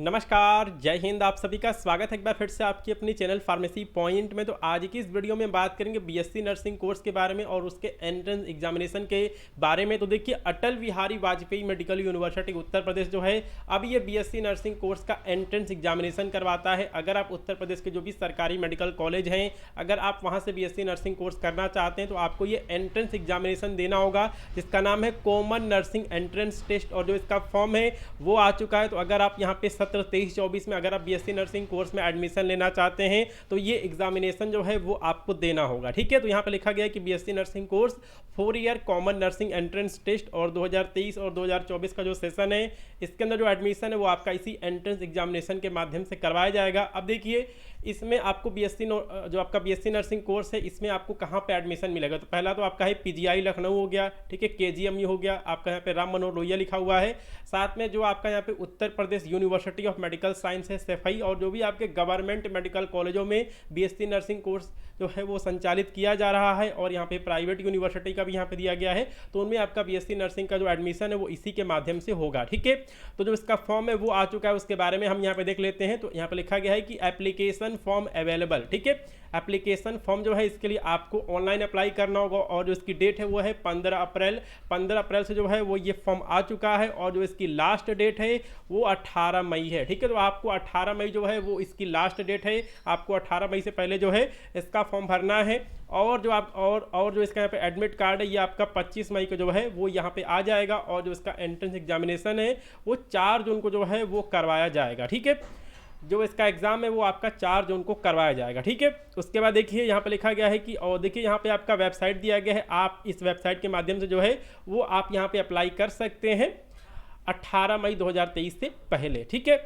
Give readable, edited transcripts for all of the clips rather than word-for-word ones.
नमस्कार, जय हिंद। आप सभी का स्वागत है एक बार फिर से आपकी अपनी चैनल फार्मेसी पॉइंट में। तो आज की इस वीडियो में बात करेंगे बीएससी नर्सिंग कोर्स के बारे में और उसके एंट्रेंस एग्जामिनेशन के बारे में। तो देखिए, अटल बिहारी वाजपेयी मेडिकल यूनिवर्सिटी उत्तर प्रदेश जो है अब ये बीएससी नर्सिंग कोर्स का एंट्रेंस एग्जामिनेशन करवाता है। अगर आप उत्तर प्रदेश के जो भी सरकारी मेडिकल कॉलेज हैं, अगर आप वहाँ से बीएससी नर्सिंग कोर्स करना चाहते हैं तो आपको ये एंट्रेंस एग्जामिनेशन देना होगा, जिसका नाम है कॉमन नर्सिंग एंट्रेंस टेस्ट। और जो इसका फॉर्म है वो आ चुका है। तो अगर आप यहाँ पे 23-24 में अगर आप बीएससी नर्सिंग कोर्स में एडमिशन लेना चाहते हैं तो ये एग्जामिनेशन जो है वो आपको देना होगा। ठीक है, तो यहाँ पे लिखा गया है कि BSc nursing course 4 year common nursing entrance test और 2023 और 2024 का जो सेशन है इसके अंदर जो एडमिशन है वो आपका इसी एंट्रेंस एग्जामिनेशन के माध्यम से करवाया जाएगा। अब देखिए, इसमें आपको जो आपका बीएससी नर्सिंग कोर्स है इसमें आपको कहाँ पे एडमिशन मिलेगा। तो पहला तो आपका है पीजीआई लखनऊ हो गया, ठीक है, केजीएमयू हो गया, आपका यहाँ पे राम मनोहर लोहिया लिखा हुआ है। साथ में जो आपका यहाँ पे Uttar Pradesh university of medical science है सैफई, और जो भी आपके गवर्नमेंट मेडिकल कॉलेजों में बीएससी नर्सिंग कोर्स जो है वो संचालित किया जा रहा है, और यहाँ पे प्राइवेट यूनिवर्सिटी का भी यहाँ पे दिया गया है, तो उनमें आपका बीएससी नर्सिंग का जो एडमिशन है वो इसी के माध्यम से होगा। ठीक है, तो जो इसका फॉर्म है वो आ चुका है, उसके बारे में हम यहाँ पे देख लेते हैं। तो यहाँ पे लिखा गया है कि एप्लीकेशन फॉर्म अवेलेबल। ठीक है, एप्लीकेशन फॉर्म जो है इसके लिए आपको ऑनलाइन अप्लाई करना होगा, और जो इसकी डेट है वो है 15 अप्रैल। 15 अप्रैल से जो है वो ये फॉर्म आ चुका है, और जो इसकी लास्ट डेट है वो 18 मई है। ठीक है, तो आपको 18 मई जो है वो इसकी लास्ट डेट है, आपको 18 मई से पहले जो है इसका फॉर्म भरना है। और जो आप और जो इसका यहाँ पे एडमिट कार्ड है ये आपका 25 मई को जो है वो यहाँ पे आ जाएगा, और जो इसका एंट्रेंस एग्जामिनेशन है वो 4 जून को जो है वो करवाया जाएगा। ठीक है, जो इसका एग्जाम है वो आपका 4 जून को करवाया जाएगा। ठीक है, उसके बाद देखिए यहाँ पे लिखा गया है कि, और देखिए यहाँ पे आपका वेबसाइट दिया गया है, आप इस वेबसाइट के माध्यम से जो है वो आप यहाँ पे अप्लाई कर सकते हैं 18 मई 2023 से पहले। ठीक है,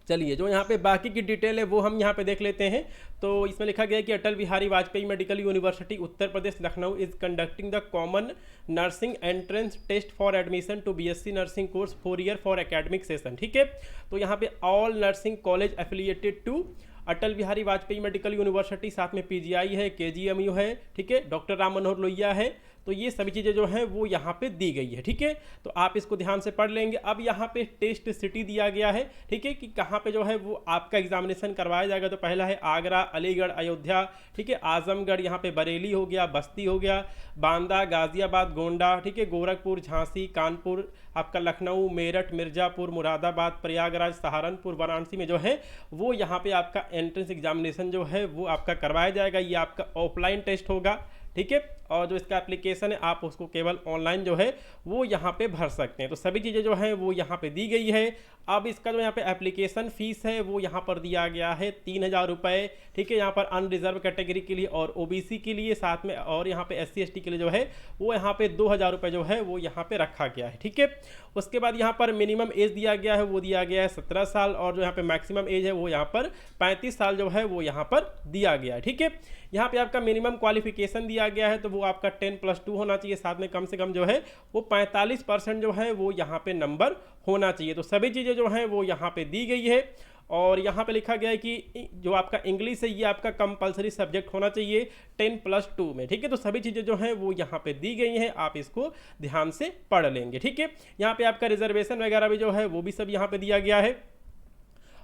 चलिए जो यहाँ पे बाकी की डिटेल है वो हम यहाँ पे देख लेते हैं। तो इसमें लिखा गया है कि Atal Bihari Vajpayee medical university Uttar Pradesh Lucknow is conducting the common nursing entrance test for admission to BSc nursing course 4 year for academic session. ठीक है, तो यहाँ पे all nursing college affiliated to Atal Bihari Vajpayee medical university, साथ में पीजीआई है, केजीएमयू है, ठीक है, डॉक्टर राम मनोहर लोहिया है, तो ये सभी चीज़ें जो हैं वो यहाँ पे दी गई है। ठीक है, तो आप इसको ध्यान से पढ़ लेंगे। अब यहाँ पे टेस्ट सिटी दिया गया है, ठीक है, कि कहाँ पे जो है वो आपका एग्जामिनेशन करवाया जाएगा। तो पहला है आगरा, अलीगढ़, अयोध्या, ठीक है, आजमगढ़, यहाँ पे बरेली हो गया, बस्ती हो गया, बांदा, गाजियाबाद, गोंडा, ठीक है, गोरखपुर, झांसी, कानपुर, आपका लखनऊ, मेरठ, मिर्ज़ापुर, मुरादाबाद, प्रयागराज, सहारनपुर, वाराणसी में जो है वो यहाँ पे आपका एंट्रेंस एग्जामिनेशन जो है वो आपका करवाया जाएगा। ये आपका ऑफलाइन टेस्ट होगा। ठीक है, और जो इसका एप्लीकेशन है आप उसको केवल ऑनलाइन जो है वो यहाँ पे भर सकते हैं। तो सभी चीज़ें जो है वो यहाँ पे दी गई है। अब इसका जो यहाँ पे एप्लीकेशन फ़ीस है वो यहाँ पर दिया गया है 3000 रुपये। ठीक है, यहाँ पर अनरिजर्व कैटेगरी के लिए और ओबीसी के लिए, साथ में और यहाँ पे SC ST के लिए जो है वो यहाँ पे 2000 रुपये जो है वो यहाँ पे रखा गया है। ठीक है, उसके बाद यहाँ पर मिनिमम एज दिया गया है, वो दिया गया है 17 साल, और जो यहाँ पे मैक्सिमम एज है वो यहाँ पर 35 साल जो है वो यहाँ पर दिया गया है। ठीक है, यहाँ पे आपका मिनिमम क्वालिफिकेशन दिया गया है, तो वो आपका 10+2 होना चाहिए, साथ में कम से कम जो है वो 45% जो है वो यहाँ पे नंबर होना चाहिए। तो सभी चीज़ें जो हैं वो यहाँ पे दी गई है। और यहाँ पे लिखा गया है कि जो आपका इंग्लिश है ये आपका कंपलसरी सब्जेक्ट होना चाहिए 10+2 में। ठीक है, तो सभी चीज़ें जो हैं वो यहाँ पे दी गई हैं, आप इसको ध्यान से पढ़ लेंगे। ठीक है, यहाँ पे आपका रिजर्वेशन वगैरह भी जो है वो भी सब यहाँ पे दिया गया है।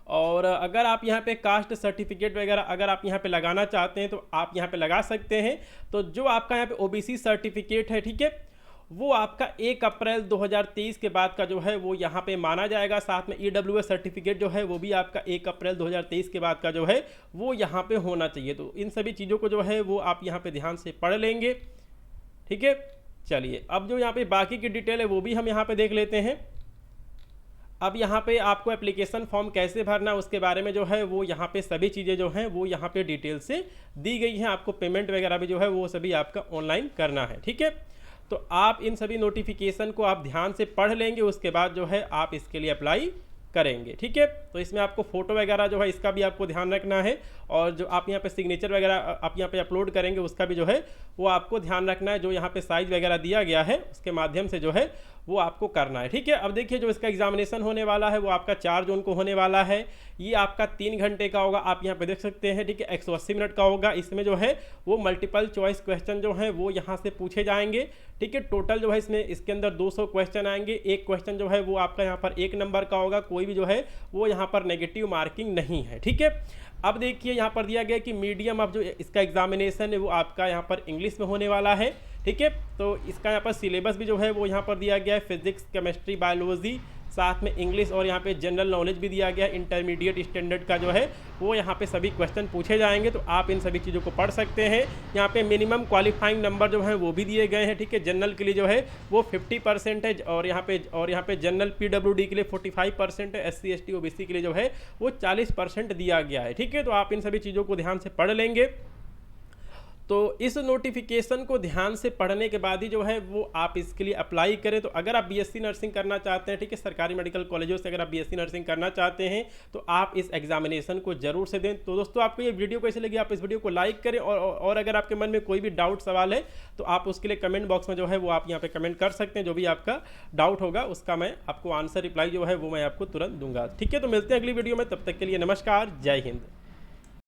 और अगर आप यहाँ पे कास्ट सर्टिफिकेट वगैरह अगर आप यहाँ पे लगाना चाहते हैं तो आप यहाँ पे लगा सकते हैं। तो जो आपका यहाँ पे ओबीसी सर्टिफिकेट है, ठीक है, वो आपका 1 अप्रैल 2023 के बाद का जो है वो यहाँ पे माना जाएगा। साथ में EWS सर्टिफिकेट जो है वो भी आपका 1 अप्रैल 2023 के बाद का जो है वो यहाँ पे होना चाहिए। तो इन सभी चीज़ों को जो है वो आप यहाँ पे ध्यान से पढ़ लेंगे। ठीक है, चलिए अब जो यहाँ पे बाकी की डिटेल है वो भी हम यहाँ पे देख लेते हैं। अब यहाँ पे आपको एप्लीकेशन फॉर्म कैसे भरना उसके बारे में जो है वो यहाँ पे सभी चीज़ें जो हैं वो यहाँ पे डिटेल से दी गई हैं। आपको पेमेंट वगैरह भी जो है वो सभी आपका ऑनलाइन करना है। ठीक है, तो आप इन सभी नोटिफिकेशन को आप ध्यान से पढ़ लेंगे, उसके बाद जो है आप इसके लिए अप्लाई करेंगे। ठीक है, तो इसमें आपको फ़ोटो वगैरह जो है इसका भी आपको ध्यान रखना है, और जो आप यहाँ पे सिग्नेचर वगैरह आप यहाँ पे अपलोड करेंगे उसका भी जो है वो आपको ध्यान रखना है। जो यहाँ पे साइज़ वगैरह दिया गया है उसके माध्यम से जो है वो आपको करना है। ठीक है, अब देखिए जो इसका एग्जामिनेशन होने वाला है वो आपका 4 जून को होने वाला है। ये आपका 3 घंटे का होगा, आप यहाँ पे देख सकते हैं। ठीक है, 180 मिनट का होगा। इसमें जो है वो मल्टीपल चॉइस क्वेश्चन जो हैं वो यहाँ से पूछे जाएंगे। ठीक है, टोटल जो है इसमें इसके अंदर 200 क्वेश्चन आएंगे। एक क्वेश्चन जो है वो आपका यहाँ पर 1 नंबर का होगा, कोई भी जो है वो यहाँ पर नेगेटिव मार्किंग नहीं है। ठीक है, अब देखिए यहाँ पर दिया गया कि मीडियम ऑफ जो इसका एग्जामिनेशन है वो आपका यहाँ पर इंग्लिश में होने वाला है। ठीक है, तो इसका यहाँ पर सिलेबस भी जो है वो यहाँ पर दिया गया है, फिजिक्स, केमिस्ट्री, बायोलॉजी, साथ में इंग्लिश और यहाँ पे जनरल नॉलेज भी दिया गया है। इंटरमीडिएट स्टैंडर्ड का जो है वो यहाँ पे सभी क्वेश्चन पूछे जाएंगे, तो आप इन सभी चीज़ों को पढ़ सकते हैं। यहाँ पे मिनिमम क्वालिफाइंग नंबर जो है वो भी दिए गए हैं। ठीक है, जनरल के लिए जो है वो 50% है और यहाँ पे जनरल PWD के लिए 45% है। SC ST OBC के लिए जो है वो 40% दिया गया है। ठीक है, तो आप इन सभी चीज़ों को ध्यान से पढ़ लेंगे। तो इस नोटिफिकेशन को ध्यान से पढ़ने के बाद ही जो है वो आप इसके लिए अप्लाई करें। तो अगर आप BSc नर्सिंग करना चाहते हैं, ठीक है, सरकारी मेडिकल कॉलेजों से अगर आप BSc नर्सिंग करना चाहते हैं तो आप इस एग्जामिनेशन को जरूर से दें। तो दोस्तों आपको ये वीडियो कैसे लगी, आप इस वीडियो को लाइक करें और अगर आपके मन में कोई भी डाउट सवाल है तो आप उसके लिए कमेंट बॉक्स में जो है वो आप यहाँ पे कमेंट कर सकते हैं। जो भी आपका डाउट होगा उसका मैं आपको आंसर रिप्लाई जो है वो मैं आपको तुरंत दूंगा। ठीक है, तो मिलते हैं अगली वीडियो में, तब तक के लिए नमस्कार, जय हिंद।